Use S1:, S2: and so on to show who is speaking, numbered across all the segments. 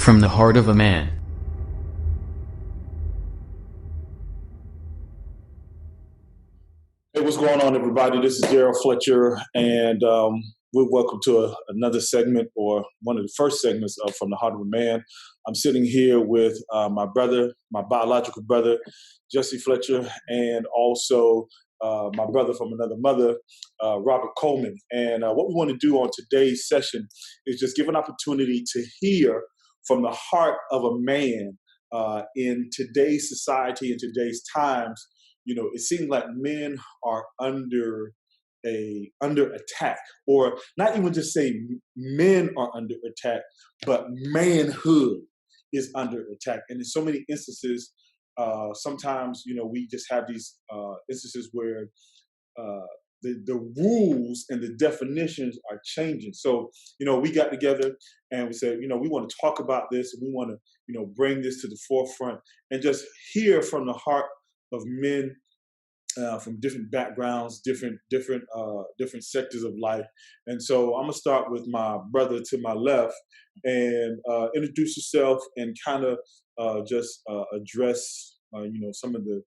S1: From the heart of a man.
S2: Hey, what's going on, everybody? This is Daryl Fletcher, and we're welcome to another segment, or one of the first segments of From the Heart of a Man. I'm sitting here with my brother, my biological brother, Jesse Fletcher, and also my brother from another mother, Robert Coleman. And what we want to do on today's session is just give an opportunity to hear from the heart of a man in today's society, in today's times. You know, it seems like men are under attack, or not even just say men are under attack, but manhood is under attack. And in so many instances, sometimes, you know, we just have these instances where the rules and the definitions are changing. So, you know, we got together and we said, you know, we want to talk about this, and we want to, you know, bring this to the forefront and just hear from the heart of men from different backgrounds, different sectors of life. And so I'm gonna start with my brother to my left, and introduce yourself and kind of just address you know, some of the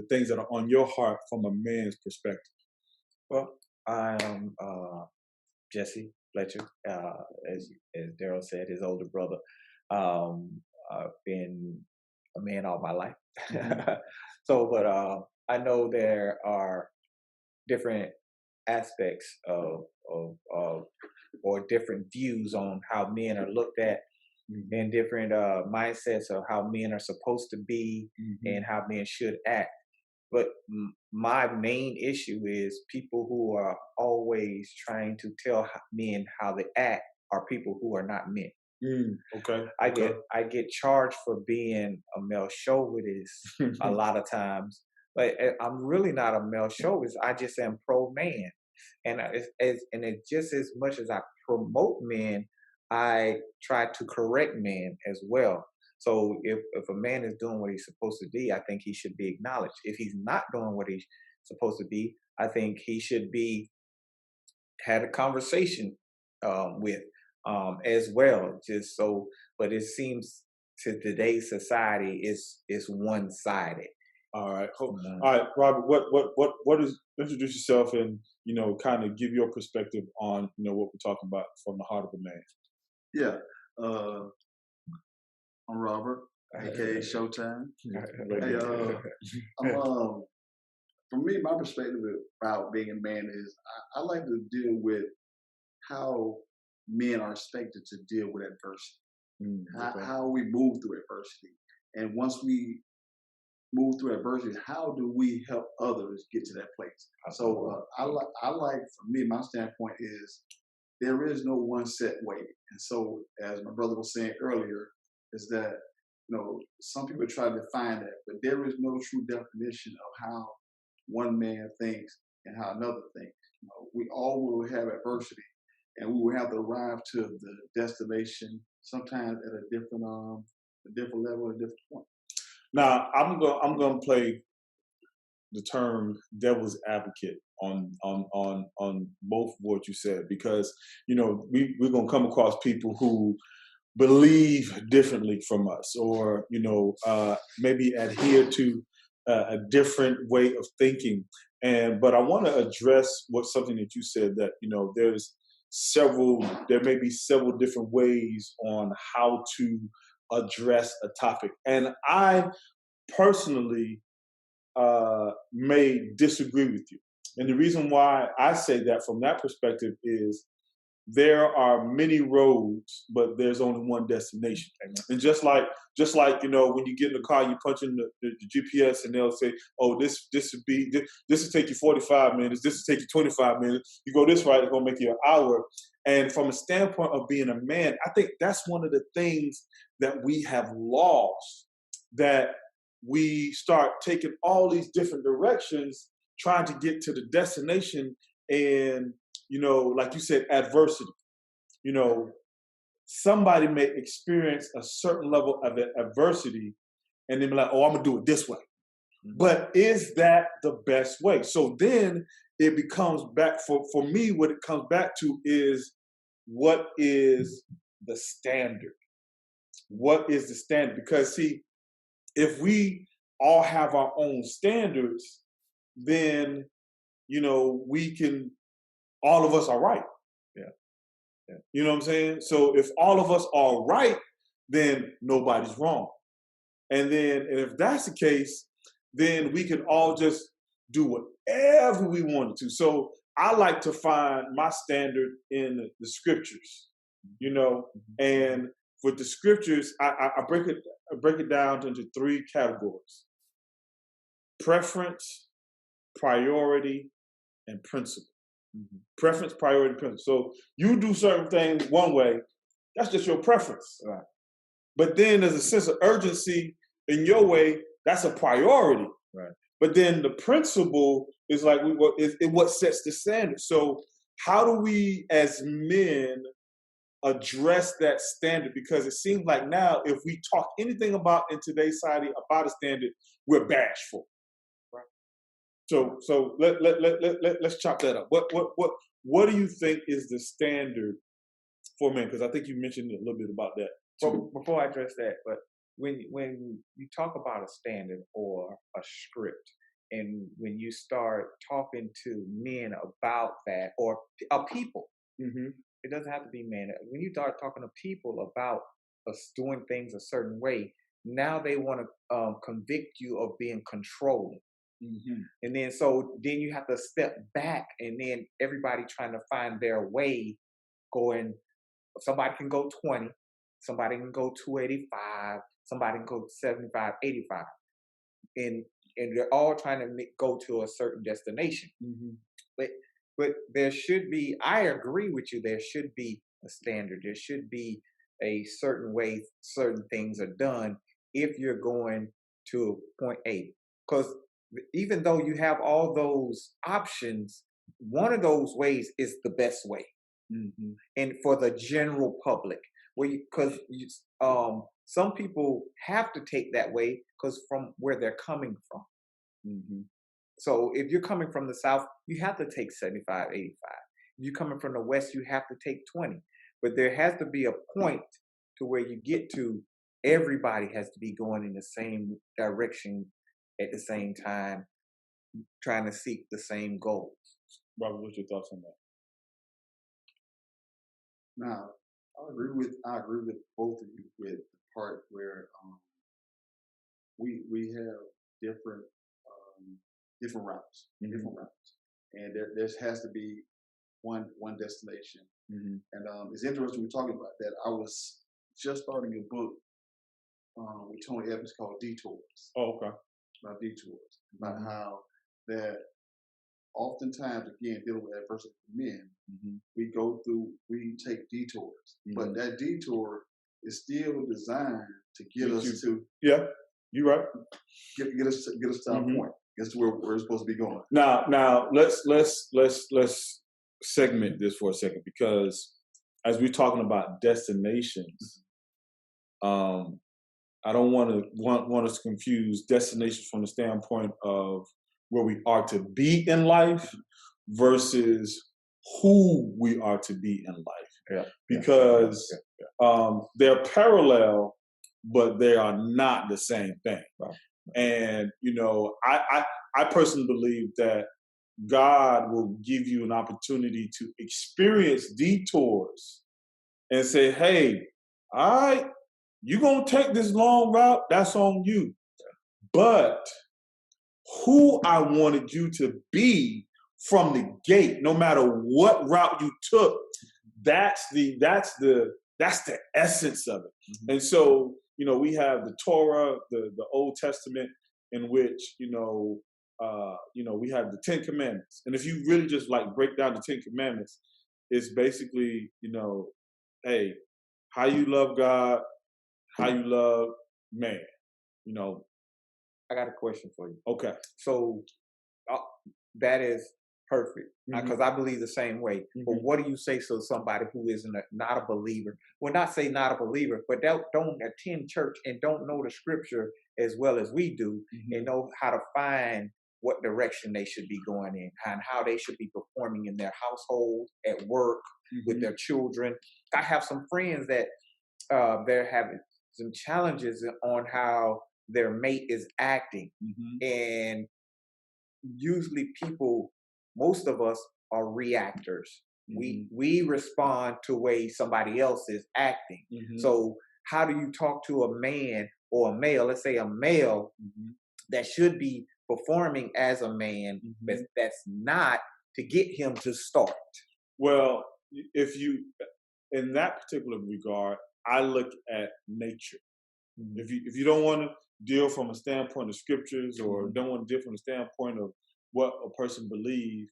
S2: things that are on your heart from a man's perspective.
S3: Well, I am Jesse Fletcher, as Daryl said, his older brother. I've been a man all my life. But I know there are different aspects of or different views on how men are looked at, and different mindsets of how men are supposed to be and how men should act. But my main issue is people who are always trying to tell men how they act are people who are not men.
S2: Okay.
S3: I get charged for being a male chauvinist a lot of times, but I'm really not a male chauvinist. I just am pro man, and it's just as much as I promote men, I try to correct men as well. So if a man is doing what he's supposed to be, I think he should be acknowledged. If he's not doing what he's supposed to be, I think he should be had a conversation with as well. Just so, but it seems to today's society is one sided.
S2: All right. All right, Robert. What is? Introduce yourself and, you know, kind of give your perspective on, you know, what we're talking about from the heart of a man.
S4: Yeah. I'm Robert, aka Showtime. Hey, for me, my perspective about being a man is I like to deal with how men are expected to deal with adversity, how we move through adversity. And once we move through adversity, how do we help others get to that place? So I like, for me, my standpoint is there is no one set way. And so, as my brother was saying earlier, is that, you know, some people try to define that, but there is no true definition of how one man thinks and how another thinks. You know, we all will have adversity, and we will have to arrive to the destination sometimes at a different level, a different point.
S2: Now, I'm going to play the term devil's advocate on both what you said, because, you know, we're going to come across people who believe differently from us, or, you know, maybe adhere to a different way of thinking. But I want to address something that you said, that, you know, there may be several different ways on how to address a topic. And I personally may disagree with you. And the reason why I say that from that perspective is there are many roads, but there's only one destination. And just like, you know, when you get in the car, you punch in the GPS, and they'll say, oh, this will take you 45 minutes, this will take you 25 minutes. You go this right, it's gonna make you an hour. And from a standpoint of being a man, I think that's one of the things that we have lost, that we start taking all these different directions, trying to get to the destination. And, you know, like you said, adversity. You know, somebody may experience a certain level of adversity, and then be like, oh, I'm gonna do it this way. But is that the best way? So then it becomes back, for me, what it comes back to is, what is the standard? what is the standard? Because see, if we all have our own standards, then we can. All of us are right.
S3: Yeah.
S2: You know what I'm saying? So if all of us are right, then nobody's wrong. And if that's the case, then we can all just do whatever we wanted to. So I like to find my standard in the scriptures, and with the scriptures, I break it down into 3 categories: preference, priority, and principle. Preference, priority, principle. So you do certain things one way, that's just your preference.
S3: Right.
S2: But then there's a sense of urgency in your way, that's a priority.
S3: Right.
S2: But then the principle is like what sets the standard. So how do we as men address that standard? Because it seems like now if we talk anything about in today's society about a standard, we're bashful.
S3: Right.
S2: So let's chop that up. What do you think is the standard for men? Because I think you mentioned a little bit about that.
S3: Well, before I address that, but when you talk about a standard or a script, and when you start talking to men about that, or a people, it doesn't have to be men. When you start talking to people about us doing things a certain way, now they want to convict you of being controlling. And then then you have to step back, and then everybody trying to find their way, going, somebody can go 20, somebody can go 285, somebody can go 75, 85. And they're all trying to go to a certain destination. But there should be, I agree with you, there should be a standard. There should be a certain way certain things are done if you're going to point A. Because even though you have all those options, one of those ways is the best way. And for the general public, because some people have to take that way because from where they're coming from. So if you're coming from the South, you have to take 75, 85. If you're coming from the West, you have to take 20. But there has to be a point to where you get to, everybody has to be going in the same direction at the same time, trying to seek the same goals.
S2: Robert, what's your thoughts on that?
S4: Now, I agree with both of you with the part where we have different routes, and there has to be one destination. And it's interesting we're talking about that. I was just starting a book with Tony Evans called Detours.
S2: Oh, okay.
S4: About detours, about how that oftentimes, again, dealing with adversity for men, we take detours, but that detour is still designed to get us to.
S2: Yeah, you're right.
S4: Get us to our point. Get us to where we're supposed to be going.
S2: Now let's segment this for a second, because as we're talking about destinations, I don't want us to confuse destinations from the standpoint of where we are to be in life versus who we are to be in life. Because they're parallel, but they are not the same thing.
S3: Right.
S2: And I personally believe that God will give you an opportunity to experience detours and say, hey, all right, you're going to take this long route, that's on you. But who I wanted you to be from the gate, no matter what route you took, that's the essence of it. And so, we have the Torah, the Old Testament, in which, we have the 10 Commandments. And if you really just break down the 10 Commandments, it's basically, hey, how you love God, how you love man,
S3: I got a question for you.
S2: Okay.
S3: So that is perfect, because I believe the same way. But what do you say to somebody who is not a believer? Well, not say not a believer, but don't attend church and don't know the scripture as well as we do, and know how to find what direction they should be going in and how they should be performing in their household, at work, with their children. I have some friends that they're having some challenges on how their mate is acting. And usually people, most of us are reactors. We respond to way somebody else is acting. So how do you talk to a man or a male, let's say a male that should be performing as a man, but that's not, to get him to start?
S2: Well, if you, in that particular regard, I look at nature. If you don't want to deal from a standpoint of scriptures, or don't want to deal from the standpoint of what a person believes,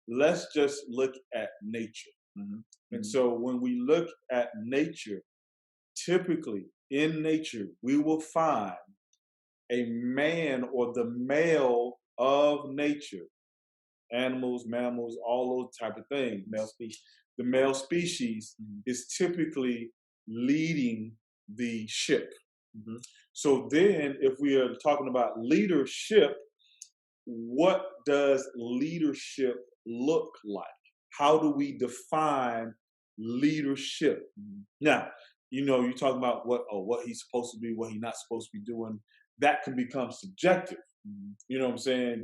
S2: let's just look at nature. And so when we look at nature, typically in nature, we will find a man, or the male of nature, animals, mammals, all those type of things.
S3: Male species.
S2: The male species is typically leading the ship. So then, if we are talking about leadership, what does leadership look like? How do we define leadership? Now, you're talking about what he's supposed to be, what he's not supposed to be doing. That can become subjective. You know what I'm saying?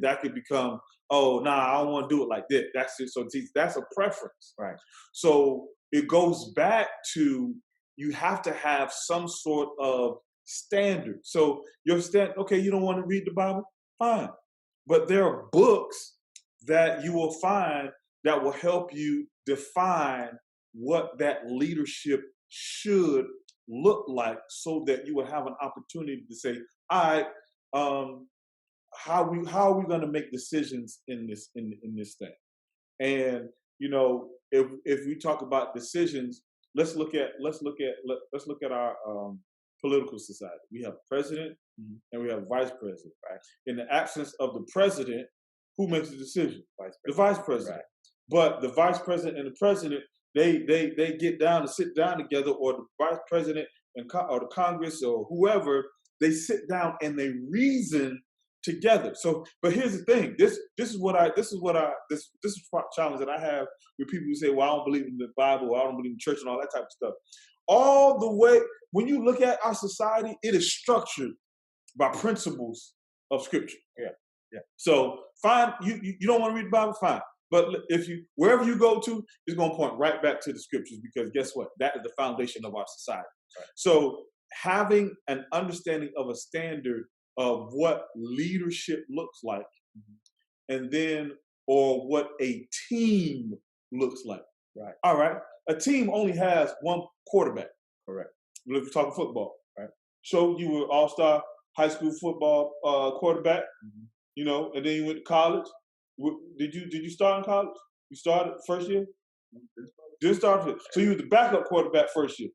S2: That could become, oh, nah, I don't want to do it like this. That's it. So that's a preference.
S3: Right.
S2: So it goes back to, you have to have some sort of standard. So your okay, you don't want to read the Bible? Fine. But there are books that you will find that will help you define what that leadership should look like, so that you will have an opportunity to say, all right, how are we going to make decisions in this thing? And if we talk about decisions, let's look at our political society. We have a president and we have a vice president. Right? In the absence of the president, who makes the decision? The vice president. Right. But the vice president and the president, they get down to sit down together, or the vice president or the Congress or whoever, they sit down and they reason together. So, but here's the thing. This is a challenge that I have with people who say, well, I don't believe in the Bible, or I don't believe in church and all that type of stuff. All the way, when you look at our society, it is structured by principles of scripture. Yeah. So fine, you don't want to read the Bible, fine. But if wherever you go to, it's going to point right back to the scriptures, because guess what? That is the foundation of our society. Right. So having an understanding of a standard of what leadership looks like, and then, or what a team looks like. Right. All right. A team only has one quarterback. Correct. If you're talking football, right? So you were all-star high school football quarterback, and then you went to college. Did you start in college? You started first year? Didn't start. So you were the backup quarterback first year,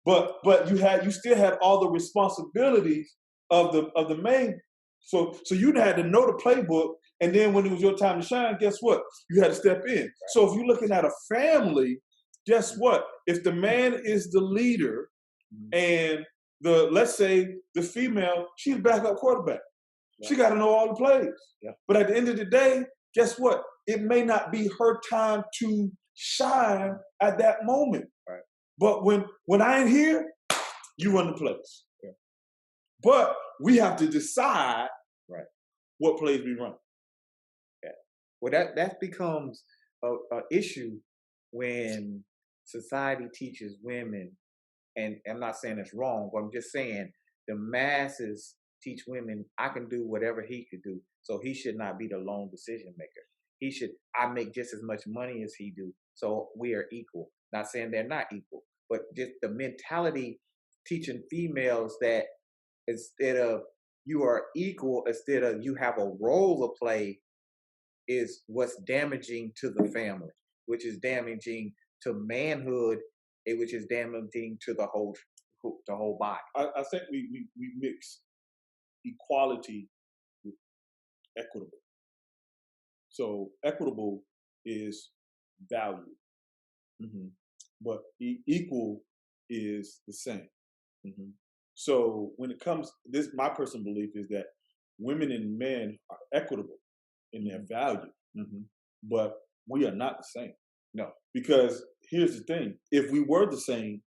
S2: but you still had all the responsibilities of the main. So you had to know the playbook, and then when it was your time to shine, guess what? You had to step in. Right. So if you're looking at a family, guess what? If the man is the leader, and let's say the female, she's backup quarterback. Yeah. She got to know all the plays. Yeah. But at the end of the day, guess what? It may not be her time to shine at that moment. Right. But when I ain't here, you run the plays. Yeah. But we have to decide what plays we run.
S3: Yeah. Well, that becomes a issue when society teaches women, and I'm not saying it's wrong, but I'm just saying the masses teach women, I can do whatever he could do, so he should not be the lone decision maker. I make just as much money as he do, so we are equal. Not saying they're not equal, but just the mentality teaching females that instead of you are equal, instead of you have a role to play, is what's damaging to the family, which is damaging to manhood, which is damaging to the whole body.
S2: I think we mix equality with equitable. So equitable is value, but equal is the same. So when it comes, my personal belief is that women and men are equitable in their value, but we are not the same. No, because here's the thing: if we were the same,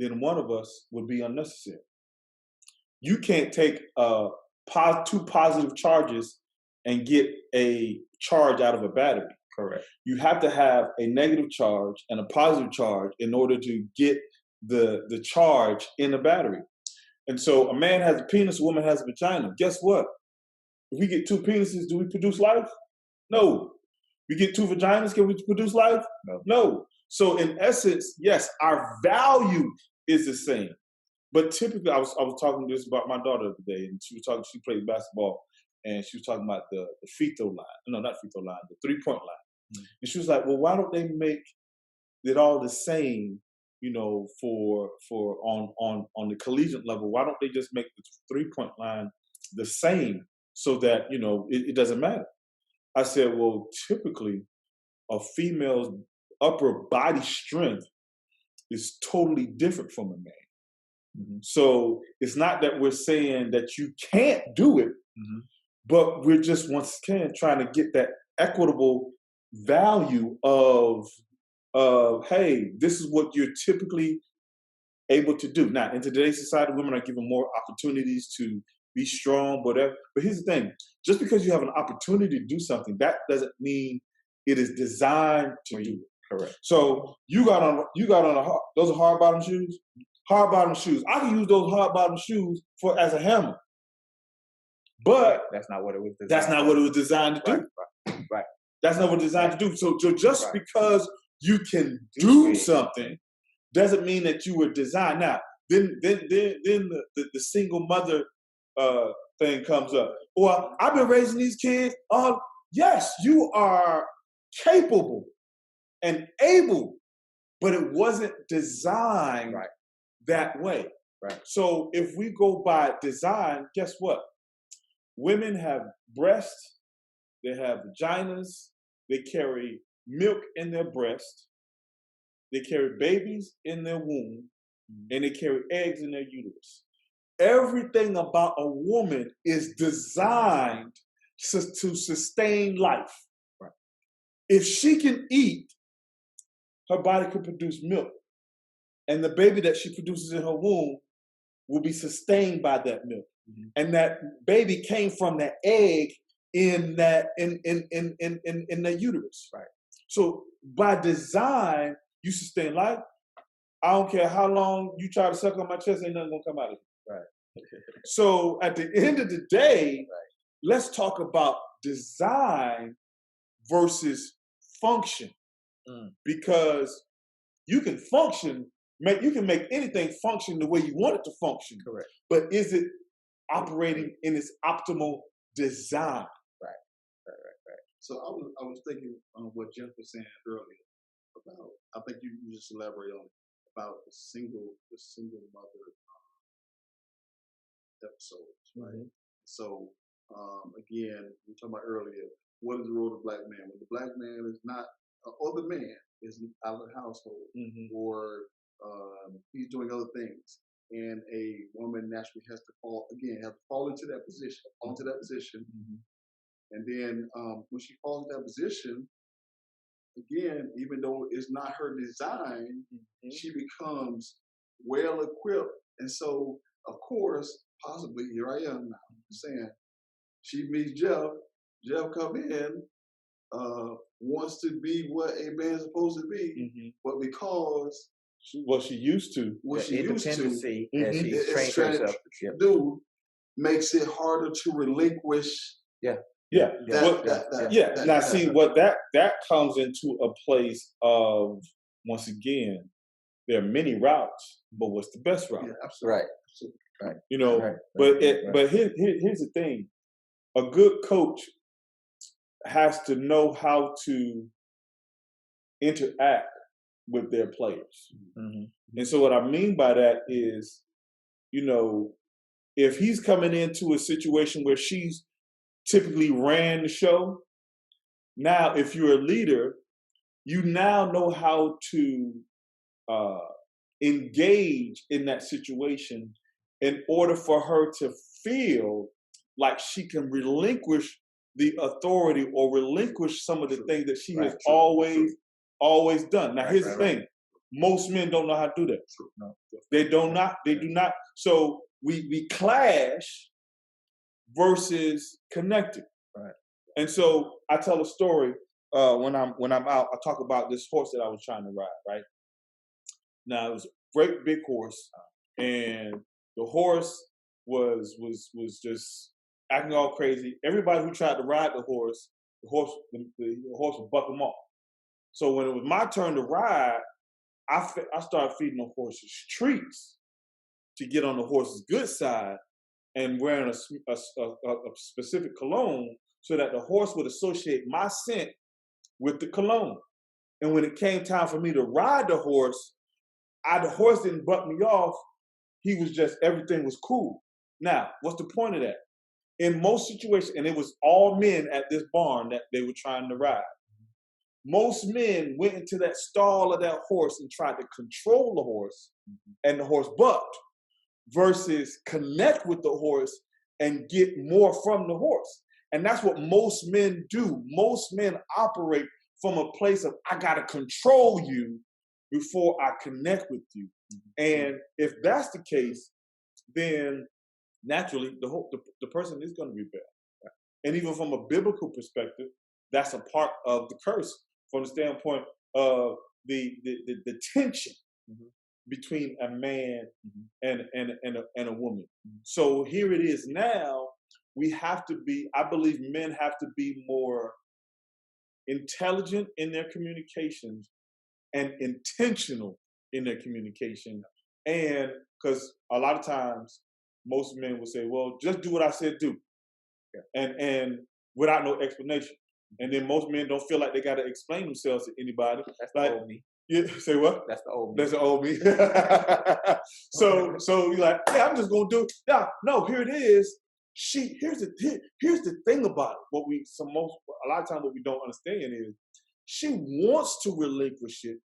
S2: then one of us would be unnecessary. You can't take two positive charges and get a charge out of a battery.
S3: Correct.
S2: You have to have a negative charge and a positive charge in order to get the charge in the battery. And so a man has a penis, a woman has a vagina. Guess what? If we get two penises, do we produce life? No. We get two vaginas, can we produce life? No. So in essence, yes, our value is the same. But typically, I was talking this about my daughter the other day, and she played basketball, and she was talking about the free throw line. No, not free throw line, the 3-point line. Mm-hmm. And she was like, well, why don't they make it all the same, for on the collegiate level? Why don't they just make the 3-point line the same so that, it doesn't matter? I said, well, typically a female's upper body strength is totally different from a man. Mm-hmm. So it's not that we're saying that you can't do it, mm-hmm. but we're just once again trying to get that equitable value of hey, this is what you're typically able to do. Now, in today's society, women are given more opportunities to be strong, whatever. But here's the thing: just because you have an opportunity to do something, that doesn't mean it is designed to do it.
S3: Correct.
S2: So you got on those are hard bottom shoes. Hard bottom shoes. I can use those hard bottom shoes as a hammer, but
S3: that's not what it was designed.
S2: That's not what it was designed to do.
S3: Right.
S2: That's not what it was designed to do. So just because you can do something doesn't mean that you were designed. Now, then the single mother thing comes up. Well, I've been raising these kids. Yes, you are capable and able, but it wasn't designed that way. Right. So if we go by design, guess what? Women have breasts, they have vaginas, they carry milk in their breast, they carry babies in their womb, and they carry eggs in their uterus. Everything about a woman is designed to sustain life. Right. If she can eat, her body could produce milk. And the baby that she produces in her womb will be sustained by that milk. Mm-hmm. And that baby came from that egg in that in the uterus. Right. So by design, you sustain life. I don't care how long you try to suck on my chest, ain't nothing gonna come out of it. Right. So at the end of the day, let's talk about design versus function. Because you can function, you can make anything function the way you want it to function. Correct. But is it operating in its optimal design? Right.
S4: So I was thinking on what Jeff was saying earlier about, I think you just elaborate on it, about the single mother episodes, right? Mm-hmm. So again, we talked about earlier, what is the role of the black man? When the black man is not, or the man is out of the household, mm-hmm. or he's doing other things, and a woman naturally has to fall into that position, mm-hmm. and then when she falls into that position, again, even though it's not her design, mm-hmm. she becomes well equipped, and so of course, possibly here I am now saying, she meets Jeff come in, wants to be what a man's supposed to be, mm-hmm. but because
S2: she used to,
S3: that she's trained herself
S4: to do, makes it harder to relinquish.
S2: Now, see what that comes into a place of, once again, there are many routes, but what's the best route?
S4: Yeah, absolutely.
S2: Right. But here's the thing: a good coach has to know how to interact with their players. Mm-hmm. And so what I mean by that is, if he's coming into a situation where she's typically ran the show, now if you're a leader, you now know how to engage in that situation in order for her to feel like she can relinquish the authority or relinquish some of the things that she has always done. Now, here's the thing. Most men don't know how to do that.
S3: No.
S2: They do not. So we clash versus connected.
S3: Right.
S2: And so I tell a story when I'm out. I talk about this horse that I was trying to ride. Right now, it was a great big horse, and the horse was just acting all crazy. Everybody who tried to ride the horse would buck them off. So when it was my turn to ride, I started feeding the horses treats to get on the horse's good side, and wearing a specific cologne so that the horse would associate my scent with the cologne. And when it came time for me to ride the horse didn't buck me off. He was just, everything was cool. Now, what's the point of that? In most situations, and it was all men at this barn that they were trying to ride, most men went into that stall of that horse and tried to control the horse, and the horse bucked, versus connect with the horse and get more from the horse. And that's what most men do. Most men operate from a place of, I got to control you before I connect with you. And if that's the case, then naturally the person is going to rebel. And even from a biblical perspective, that's a part of the curse from the standpoint of the tension between a man and a woman. So here it is now. We have to be, I believe men have to be more intelligent in their communications and intentional in their communication. And because a lot of times most men will say, well, just do what I said do. And without no explanation. And then most men don't feel like they got to explain themselves to anybody.
S3: That's
S2: like,
S3: the old me.
S2: Yeah, say what?
S3: That's the old me.
S2: That's the old me. So you're like, yeah, I'm just gonna do it. No, here it is. Here's the thing about it. A lot of times what we don't understand is she wants to relinquish it,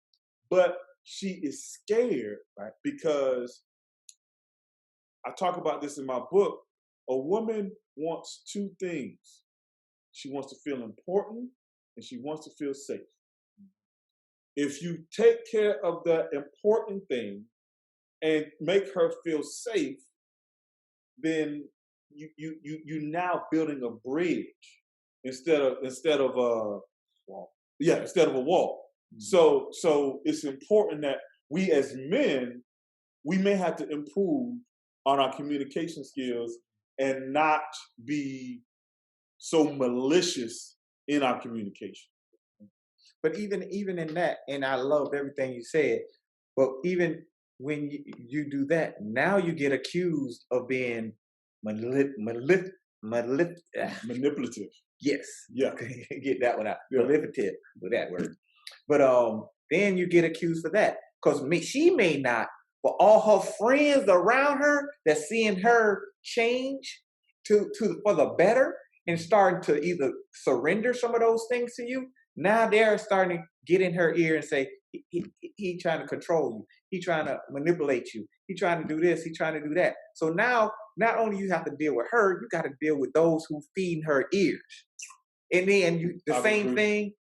S2: but she is scared, right? Because I talk about this in my book. A woman wants two things. She wants to feel important and she wants to feel safe. If you take care of the important thing and make her feel safe, then you now building a bridge instead of a wall. Yeah, instead of a wall. Mm-hmm. So it's important that we as men, we may have to improve on our communication skills and not be so malicious in our communication.
S3: But even in that, and I loved everything you said, but even when you do that, now you get accused of being manipulative. Yes.
S2: Yeah.
S3: Get that one out. Yeah. Manipulative with that word. But then you get accused for that. Because she may not, but all her friends around her that's seeing her change for the better and starting to either surrender some of those things to you, now they're starting to get in her ear and say, he trying to control you. He trying to manipulate you. He trying to do this. He trying to do that. So now, not only you have to deal with her, you got to deal with those who feed her ears. And then the same thing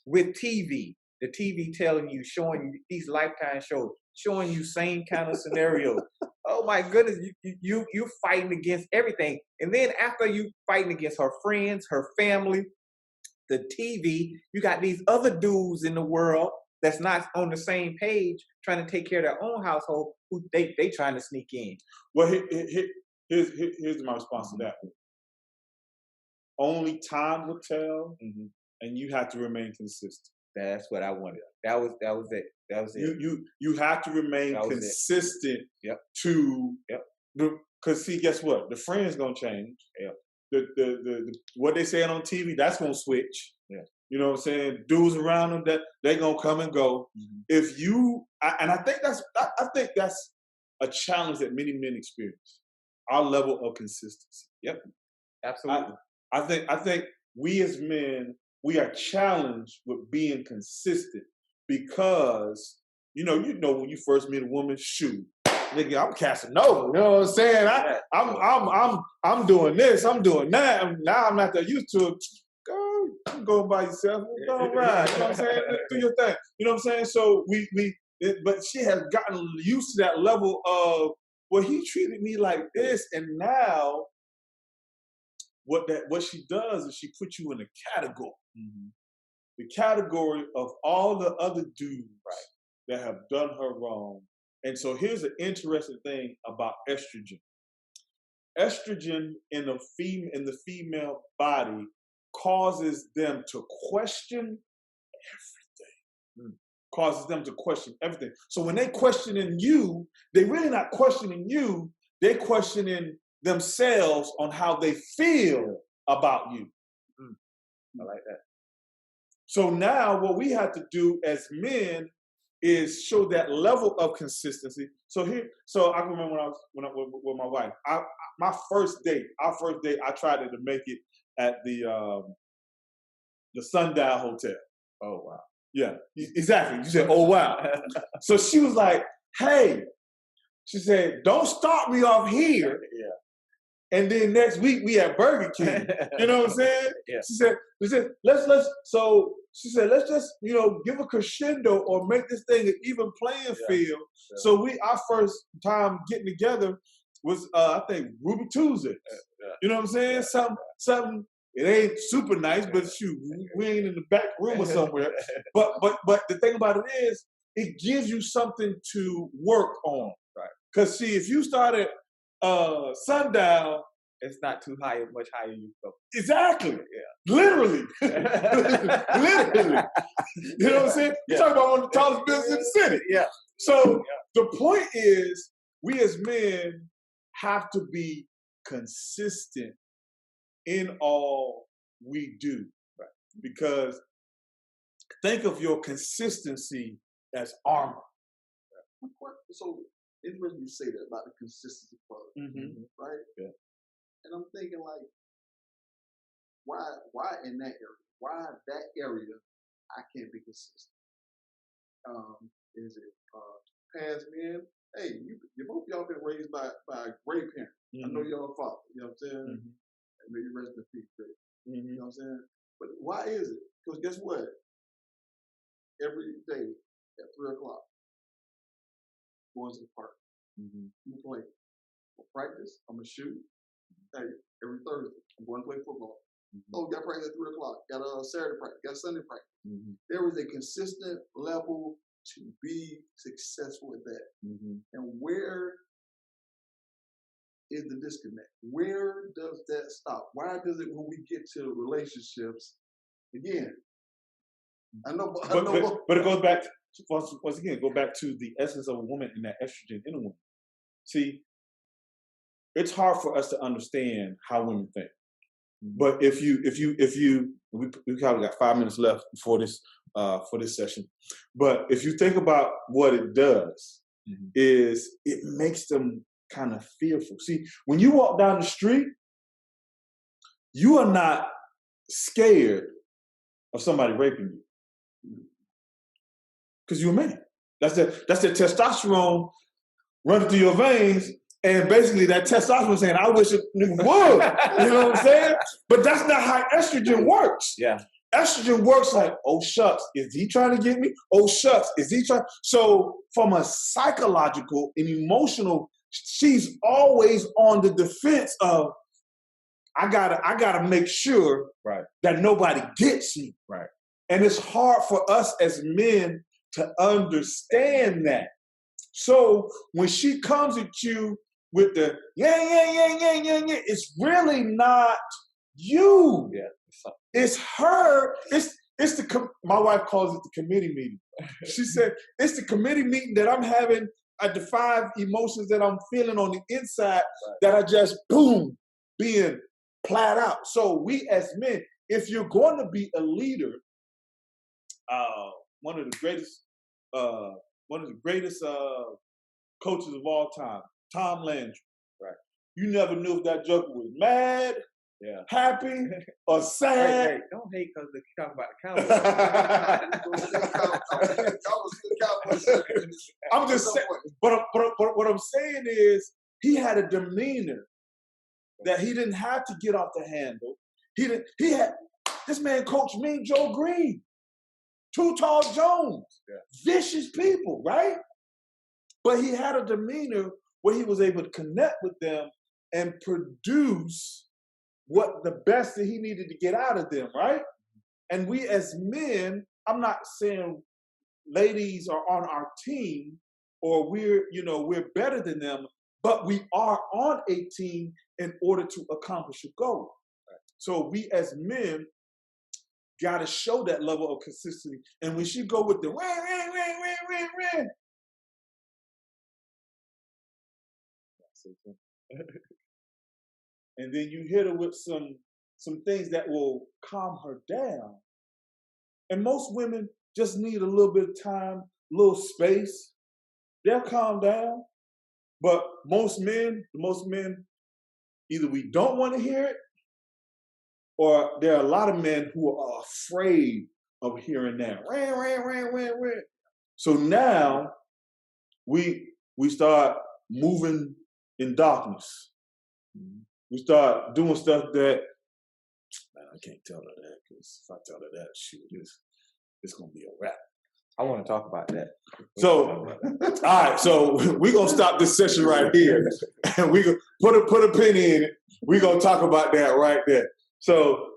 S3: with TV. The TV telling you, showing you these Lifetime shows, showing you same kind of scenarios. Oh my goodness, you fighting against everything. And then after you fighting against her friends, her family, the TV, you got these other dudes in the world that's not on the same page trying to take care of their own household who they trying to sneak in.
S2: Well, here's my response to that. Only time will tell, and you have to remain consistent.
S3: That's what I wanted. That was it. That was it.
S2: You have to remain consistent.
S3: Yep.
S2: Because see, guess what? The friends gonna change.
S3: Yep.
S2: The what they saying on TV, that's gonna switch.
S3: Yeah.
S2: You know what I'm saying? Dudes around them, that they gonna come and go. If you I think that's a challenge that many men experience. Our level of consistency.
S3: Yep. Absolutely.
S2: I think we as men, we are challenged with being consistent because you know when you first meet a woman, shoot, nigga, I'm Casanova. You know what I'm saying? I'm doing this, I'm doing that. Now I'm not that used to it. Go by yourself. Go ride. You know what I'm saying? Do your thing. You know what I'm saying? So we but she has gotten used to that level of, well, he treated me like this, and now what she does is she puts you in a category.
S3: Mm-hmm.
S2: The category of all the other dudes
S3: right.
S2: that have done her wrong. And so here's an interesting thing about estrogen. Estrogen in the female body causes them to question everything. Causes them to question everything. So when they questioning you, they're really not questioning you, they're questioning themselves on how they feel about you.
S3: I like that.
S2: So now what we have to do as men is show that level of consistency. So I can remember when I was with my wife. Our first date, I tried to make it at the Sundial Hotel.
S3: Oh wow.
S2: Yeah, exactly. You said, oh wow. So she was like, hey, she said, don't start me off here.
S3: Yeah.
S2: And then next week we at Burger King. You know what I'm saying?
S3: Yeah.
S2: She said, let's just, give a crescendo or make this thing an even playing field. Yeah. So our first time getting together was I think Ruby Tuesday. Yeah. You know what I'm saying? Yeah. Something it ain't super nice, but shoot, we ain't in the back room or somewhere. But the thing about it is it gives you something to work on.
S3: Right.
S2: Because see, if you started Sundown,
S3: it's not too high, much higher you go.
S2: Exactly.
S3: Yeah.
S2: Literally. Literally. You know what I'm saying? You're talking about one of the tallest buildings in the city.
S3: Yeah.
S2: So the point is, we as men have to be consistent in all we do. Right? Because think of your consistency as armor.
S4: So interesting you say that about the consistency part, right?
S2: Yeah.
S4: And I'm thinking like, why in that area? Why that area I can't be consistent? Is it past men? Hey, you both y'all been raised by a great parent. I know y'all father. You know what I'm saying? And maybe rest in peace, great. You know what I'm saying? But why is it? Because guess what? Every day at 3:00, going to the park. You play. For practice, I'm gonna shoot. Hey, every Thursday, I'm going to play football. Oh, got practice at 3:00. Got a Saturday practice. Got Sunday practice. There is a consistent level to be successful at that. And where is the disconnect? Where does that stop? Why does it, when we get to relationships, again, I know,
S2: but it goes back, once again, go back to the essence of a woman and that estrogen in a woman. See, it's hard for us to understand how women think. But if you, we probably got 5 minutes left for this session. But if you think about what it does, is it makes them kind of fearful. See, when you walk down the street, you are not scared of somebody raping you because you're a man. That's the testosterone running through your veins. And basically that testosterone saying, I wish it would. You know what I'm saying? But that's not how estrogen works.
S3: Yeah.
S2: Estrogen works like, oh shucks, is he trying to get me? Oh shucks, is he trying? So from a psychological and emotional, she's always on the defense of, I gotta make sure that nobody gets me.
S3: Right.
S2: And it's hard for us as men to understand that. So when she comes at you with the yeah, it's really not you.
S3: Yeah.
S2: It's her. It's my wife calls it the committee meeting. She said, it's the committee meeting that I'm having at the 5 emotions that I'm feeling on the inside that are just boom, being plowed out. So we as men, if you're going to be a leader, one of the greatest coaches of all time, Tom Landry.
S3: Right.
S2: You never knew if that joker was mad, happy, or sad.
S3: Hey, don't hate because they talk about the Cowboys.
S2: I'm just saying, but what I'm saying is he had a demeanor that he didn't have to get off the handle. He had this man coached Mean Joe Green. Too Tall Jones, vicious people, right? But he had a demeanor where he was able to connect with them and produce what the best that he needed to get out of them, right? And we as men, I'm not saying ladies are on our team or we're better than them, but we are on a team in order to accomplish a goal. So we as men got to show that level of consistency. And when she go with the ran, and then you hit her with some things that will calm her down. And most women just need a little bit of time, a little space. They'll calm down. But most men, either we don't want to hear it, or there are a lot of men who are afraid of hearing that. Ran. So now we start moving in darkness. We start doing stuff that, man, I can't tell her that, because if I tell her that, shoot, it's going to be a wrap.
S3: I want to talk about that.
S2: So, all right, so we're going to stop this session right here. And we're going to put a pin in it. We're going to talk about that right there. So,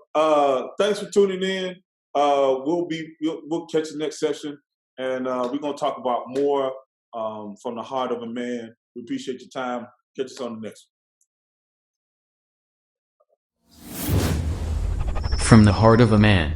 S2: thanks for tuning in. We'll catch the next session. And we're going to talk about more from the heart of a man. We appreciate your time. Catch us on the next one.
S1: From the Heart of a Man.